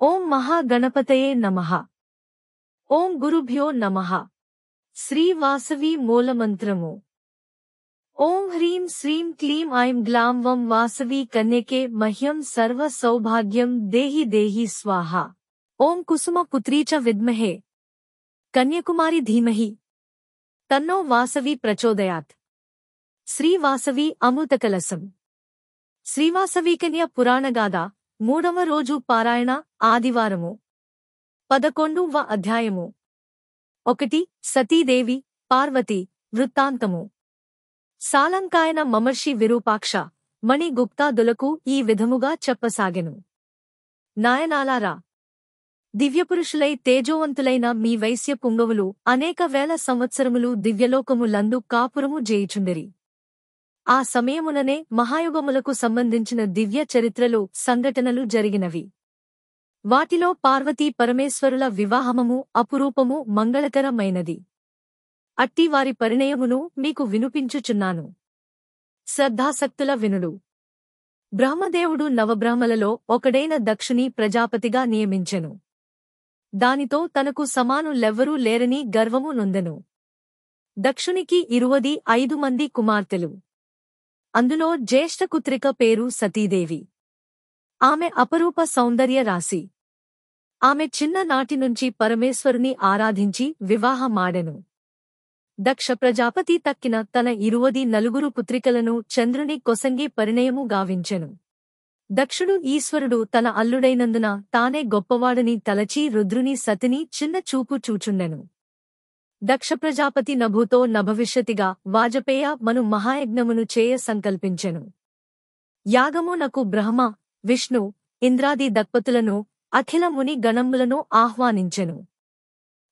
ఓం మహాగణపతయే నమః. ఓం గురుభ్యో నమః. శ్రీ వాసవి మూలమంత్రము. ఓం హ్రీం శ్రీం క్లీం ఐం గ్లాం వం వాసవి కన్యకే మహ్యం సర్వ సౌభాగ్యం దేహి దేహి స్వాహ. ఓం కుసుమ పుత్రీ చ విద్మహే కన్యకుమారి ధీమహి తన్నో వాసవి ప్రచోదయాత్. శ్రీ వాసవి అమృతకలశం. శ్రీవాసవీకన్య పురాణగాథ 3వ రోజు పారాయణ ఆదివారము. 11వ అధ్యాయము. 1. సతీదేవి పార్వతి వృత్తాంతము. సాలంకాయన మమర్షి విరూపాక్ష మణి గుప్తాదులకు ఈ విధముగా చెప్పసాగెను. నాయనాలారా, దివ్యపురుషులై తేజోవంతులైన మీ వైశ్య పుంగవులు అనేక వేల సంవత్సరములు దివ్యలోకములందు కాపురము జేయుచుండిరి. ఆ సమయముననే మహాయుగములకు సంబంధించిన దివ్య చరిత్రలు సంఘటనలు జరిగినవి. వాటిలో పార్వతీ పరమేశ్వరుల వివాహమము అపురూపము మంగళకరమైనది. అట్టి వారి పరిణయమును మీకు వినుపించుచున్నాను. శ్రద్ధాసక్తుల వినుడు. బ్రహ్మదేవుడు నవబ్రహ్మలలో ఒకడైన దక్షుని ప్రజాపతిగా నియమించెను. దానితో తనకు సమానులెవ్వరూ లేరని గర్వము నొందెను. దక్షునికి 25 మంది కుమార్తెలు. అందులో జ్యేష్ఠపుత్రిక పేరు సతీదేవి. ఆమె అపరూప సౌందర్య రాశి. ఆమె చిన్ననాటినుంచి పరమేశ్వరుని ఆరాధించి వివాహమాడెను. దక్ష ప్రజాపతి తక్కిన తన 24 పుత్రికలను చంద్రుని కొసంగి పరిణయము గావించెను. దక్షుడు ఈశ్వరుడు తన అల్లుడైనందున తానే గొప్పవాడని తలచి రుద్రుని సతిని చిన్న చూపు చూచుండెను. దక్ష ప్రజాపతి నభూతో నభవిష్యతిగా వాజపేయ మను మహాయజ్ఞమును చేయ సంకల్పించెను. యాగమునకు బ్రహ్మ, విష్ణు, ఇంద్రాది దక్పతులను అఖిల ముని గణములను ఆహ్వానించెను.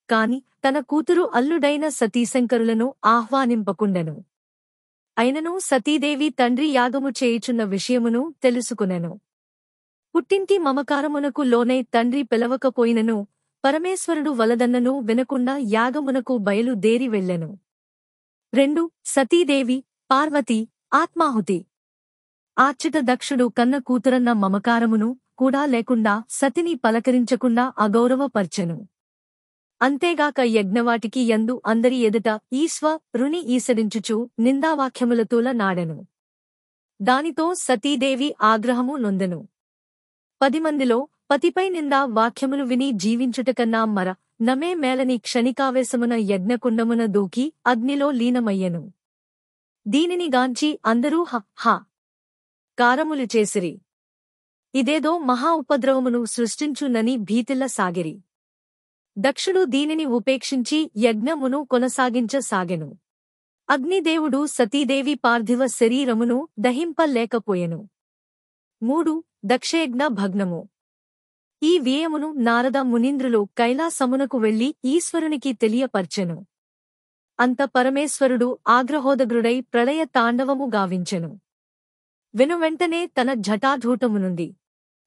కాని తన కూతురు అల్లుడైన సతీశంకరులను ఆహ్వానింపకుండెను. అయినను సతీదేవి తండ్రి యాగము చేయుచున్న విషయమును తెలుసుకునెను. పుట్టింటి మమకారమునకు లోనై తండ్రి పిలవకపోయినను పరమేశ్వరుడు వలదన్నను వినకుండా యాగమునకు బయలుదేరి వెళ్ళెను. 2. సతీదేవి పార్వతి ఆత్మాహుతి. ఆచ్చట దక్షుడు కన్న కూతురన్న మమకారమును కూడా లేకుండా సతిని పలకరించకుండా అగౌరవపర్చెను. అంతేగాక యజ్ఞవాటికి యందు అందరి ఎదుట ఈశ్వరుని ఈసడించుచు నిందావాక్యములతోల నాడెను. దానితో సతీదేవి ఆగ్రహము నొందెను. 10 మందిలో పతిపై నిందా వాక్యములు విని జీవించుటకన్నా మర నమే మేలని క్షణికావేశమున యజ్ఞకుండమున దూకి అగ్నిలో లీనమయ్యెను. దీనిని గాంచి అందరూ హ కారములు చేసిరి. ఇదేదో మహా ఉపద్రవమును సృష్టించునని భీతిల్ల సాగిరి. దక్షుడు దీనిని ఉపేక్షించి యజ్ఞమును కొనసాగించసాగెను. అగ్నిదేవుడు సతీదేవి పార్థివ శరీరమును దహింపలేకపోయెను. 3. దక్షయజ్ఞ భగ్నము. ఈ వ్యయమును నారద మునీంద్రులు కైలాసమునకు వెళ్లి ఈశ్వరునికి తెలియపర్చెను. అంత పరమేశ్వరుడు ఆగ్రహోదగ్రుడై ప్రళయ తాండవము గావించెను. వెనువెంటనే తన జటాధూటము నుండి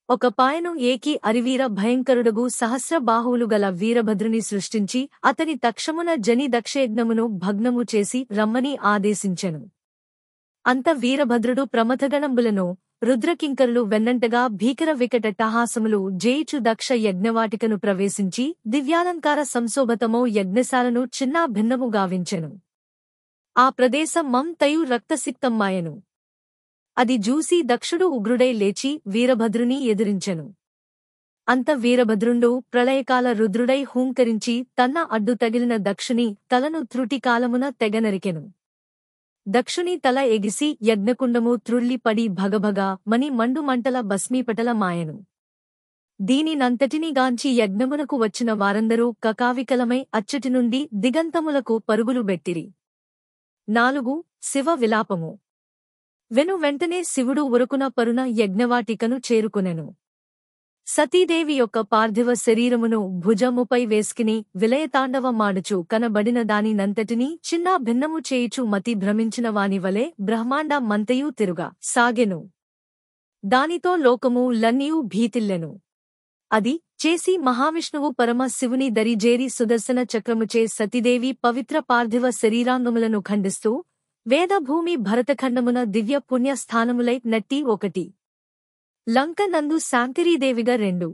ఒక పాయను ఏకి అరివీర భయంకరుడగు సహస్రబాహువులు గల వీరభద్రుని సృష్టించి అతని తక్షమున జని దక్షయజ్ఞమును భగ్నము చేసి రమ్మని ఆదేశించెను. అంత వీరభద్రుడు ప్రమథగణంబులను రుద్రకింకరులు వెన్నంటగా భీకర వికట టహాసములు జేయిచు దక్ష యజ్ఞవాటికను ప్రవేశించి దివ్యాలంకార సంశోభతమో యజ్ఞశాలను చిన్నా భిన్నము గావించెను. ఆ ప్రదేశం మంతయు రక్తసిక్తమ్మాయెను. అది జూసి దక్షుడు ఉగ్రుడై లేచి వీరభద్రుని ఎదిరించెను. అంత వీరభద్రుండు ప్రళయకాల రుద్రుడై హూంకరించి తన్న అడ్డు తగిలిన దక్షుని తలను త్రుటికాలమున తెగనరికెను. దక్షుని తల ఎగిసి యజ్ఞకుండము త్రుళ్ళిపడి భగభగా మని మండుమంటల భస్మీపటల మాయెను. దీనినంతటినిగాంచి యజ్ఞమునకు వచ్చిన వారందరూ కకావికలమై అచ్చటి నుండి దిగంతములకు పరుగులు బెట్టిరి. 4. శివ విలాపము. వెను వెంటనే శివుడు ఉరకున పరున యజ్ఞవాటికను చేరుకొనెను. సతీదేవి యొక్క పార్థివ శరీరమును భుజముపై వేసుకుని విలయతాండవమాడుచు కనబడిన దానినంతటినీ చిన్నా భిన్నము చేయుచు మతి భ్రమించిన వానివలే బ్రహ్మాండ మంతయు తిరుగా సాగెను. దానితో లోకము లన్నియూ భీతిల్లెను. అది చేసి మహావిష్ణువు పరమ శివుని దరిజేరి సుదర్శన చక్రముచే సతీదేవి పవిత్ర పార్థివ శరీరాంగములను ఖండిస్తూ వేదభూమి భరతఖండమున దివ్య పుణ్యస్థానములై నట్టి 1. లంక నందు శాంతిరీదేవిగా 2.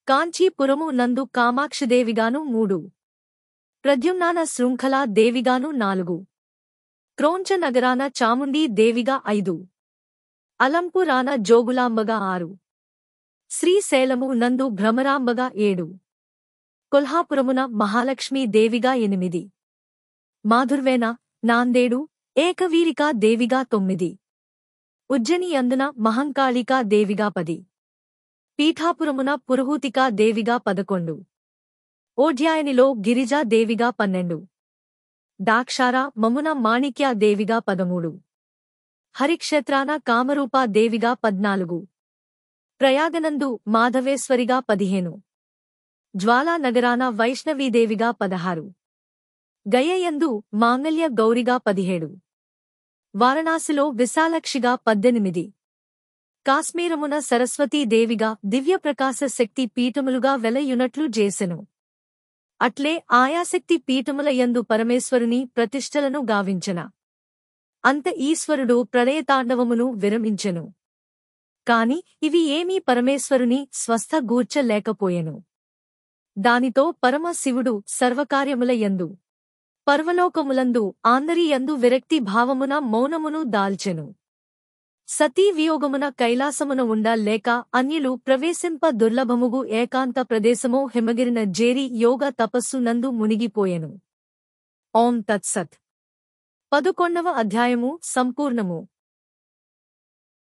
కాంచీపురము నందు కామాక్షిదేవిగాను 3 ప్రద్యుమ్నాన శృంఖలా దేవిగాను 4 క్రోంచ నగరాన చాముండీ దేవిగా 5 అలంపురాన జోగులాంబగా 6 శ్రీశైలము నందు భ్రమరాంబగా 7 కొల్హాపురమున మహాలక్ష్మీ దేవిగా 8 మాధుర్వేన నాందేడు ఏకవీరికా దేవిగా 9 ఉజ్జని యందున మహంకాళికా దేవిగా 10 పీఠాపురమున పురుహూతికా దేవిగా 11 ఓఢ్యాయనిలో గిరిజా దేవిగా 12 దాక్షార మమున మాణిక్యా దేవిగా 13 హరిక్షేత్రాన కామరూపా దేవిగా 14 ప్రయాగనందు మాధవేశ్వరిగా 15 జ్వాలానగరాన వైష్ణవీదేవిగా 16 గయయందు మాంగళ్య గౌరిగా 17 వారణాసిలో విశాలక్షిగా 18 కాశ్మీరమున సరస్వతీదేవిగా దివ్యప్రకాశ శక్తి పీఠములుగా వెలయునట్లు చేసెను. అట్లే ఆయాశక్తి పీఠముల యందు పరమేశ్వరుని ప్రతిష్టలను గావించెన. అంత ఈశ్వరుడు ప్రళయతాండవమును విరమించెను. కాని ఇవి ఏమీ పరమేశ్వరుని స్వస్థ గూర్చలేకపోయెను. దానితో పరమ శివుడు సర్వకార్యముల యందు పర్వలోకములందు ఆందరియందు విరక్తి భావమున మౌనమును దాల్చెను. సతీ వియోగమున కైలాసమున ఉండ లేక అన్యులు ప్రవేశింప దుర్లభముగు ఏకాంత ప్రదేశమో హిమగిరిన జేరి యోగ తపస్సు నందు మునిగిపోయెను. ఓం తత్సత్. 11వ అధ్యాయము సంపూర్ణము.